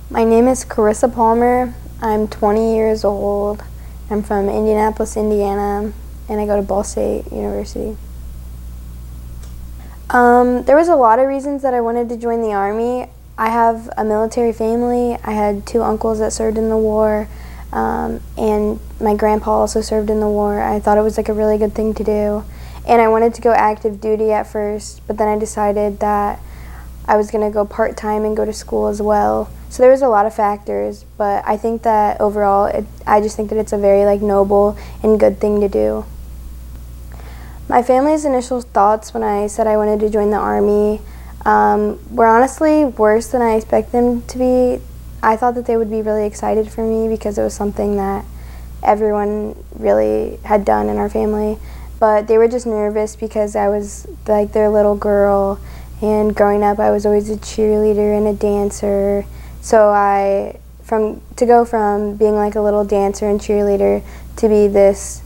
My name is Carissa Palmer. I'm 20 years old. I'm from Indianapolis, Indiana, and I go to Ball State University. There was a lot of reasons that I wanted to join the Army. I have a military family. I had 2 uncles that served in the war, and my grandpa also served in the war. I thought it was like a really good thing to do. And I wanted to go active duty at first, but then I decided that I was going to go part-time and go to school as well. So there was a lot of factors, but I think that overall, I just think that it's a very noble and good thing to do. My family's initial thoughts when I said I wanted to join the Army were honestly worse than I expected them to be. I thought that they would be really excited for me because it was something that everyone really had done in our family. But they were just nervous because I was like their little girl, and growing up I was always a cheerleader and a dancer. So to go from being like a little dancer and cheerleader to be this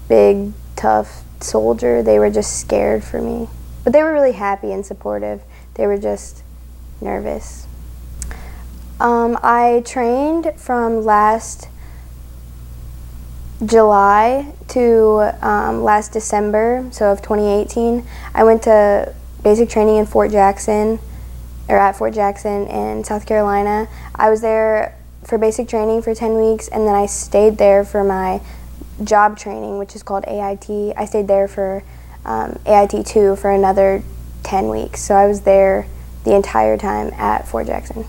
big, tough soldier, they were just scared for me. But they were really happy and supportive. They were just nervous. I trained from last July to last December, so of 2018. I went to basic training in at Fort Jackson in South Carolina. I was there for basic training for 10 weeks, and then I stayed there for my job training, which is called AIT. I stayed there for AIT2 for another 10 weeks. So I was there the entire time at Fort Jackson.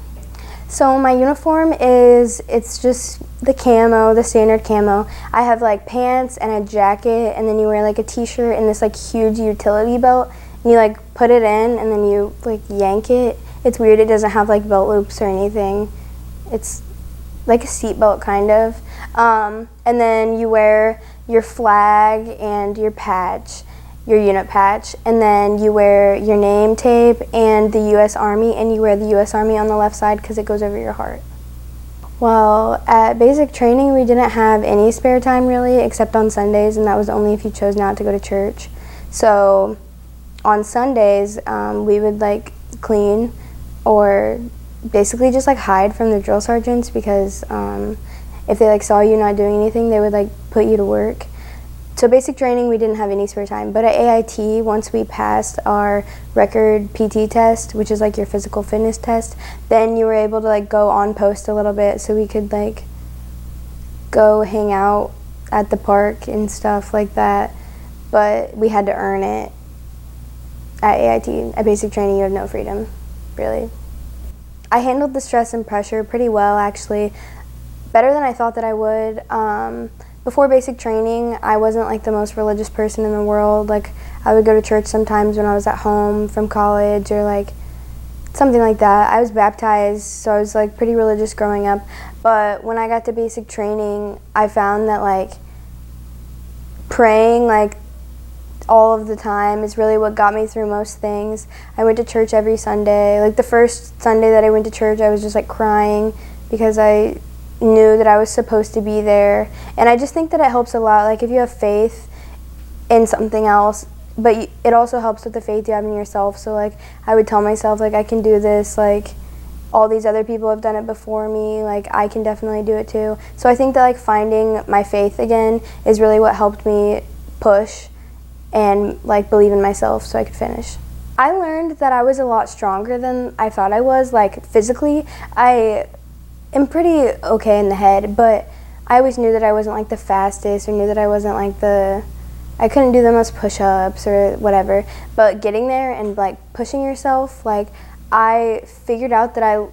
So my uniform it's just the camo, the standard camo. I have pants and a jacket, and then you wear a t-shirt and this huge utility belt, and you put it in and then you yank it. It's weird, it doesn't have belt loops or anything. It's like a seat belt kind of. And then you wear your flag and your patch, your unit patch, and then you wear your name tape and the U.S. Army, and you wear the U.S. Army on the left side because it goes over your heart. Well, at basic training we didn't have any spare time really, except on Sundays, and that was only if you chose not to go to church. So on Sundays we would clean or basically just hide from the drill sergeants, because if they saw you not doing anything, they would put you to work. So basic training, we didn't have any spare time. But at AIT, once we passed our record PT test, which is your physical fitness test, then you were able to go on post a little bit, so we could go hang out at the park and stuff like that. But we had to earn it. At AIT, at basic training, you have no freedom, really. I handled the stress and pressure pretty well, actually. Better than I thought that I would. Before basic training, I wasn't the most religious person in the world. I would go to church sometimes when I was at home from college, or something like that. I was baptized, so I was pretty religious growing up. But when I got to basic training, I found that praying all of the time is really what got me through most things. I went to church every Sunday. The first Sunday that I went to church, I was just crying because I knew that I was supposed to be there. And I just think that it helps a lot, if you have faith in something else, but it also helps with the faith you have in yourself. So I would tell myself I can do this, all these other people have done it before me, I can definitely do it too. So I think that finding my faith again is really what helped me push and believe in myself so I could finish. I learned that I was a lot stronger than I thought I was. Physically, I am pretty okay in the head, but I always knew that I wasn't the fastest, or knew that I wasn't I couldn't do the most push-ups or whatever. But getting there and pushing yourself, I figured out that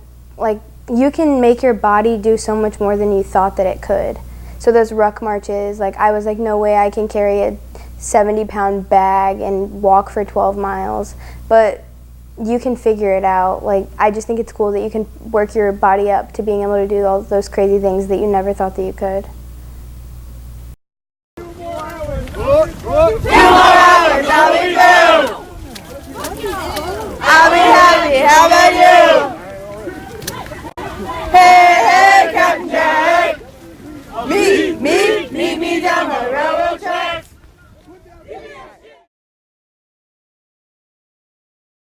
you can make your body do so much more than you thought that it could. So those ruck marches, I was no way I can carry a 70-pound bag and walk for 12 miles. But you can figure it out. I just think it's cool that you can work your body up to being able to do all those crazy things that you never thought that you could. 2 more hours, how we do? I'll be happy, how about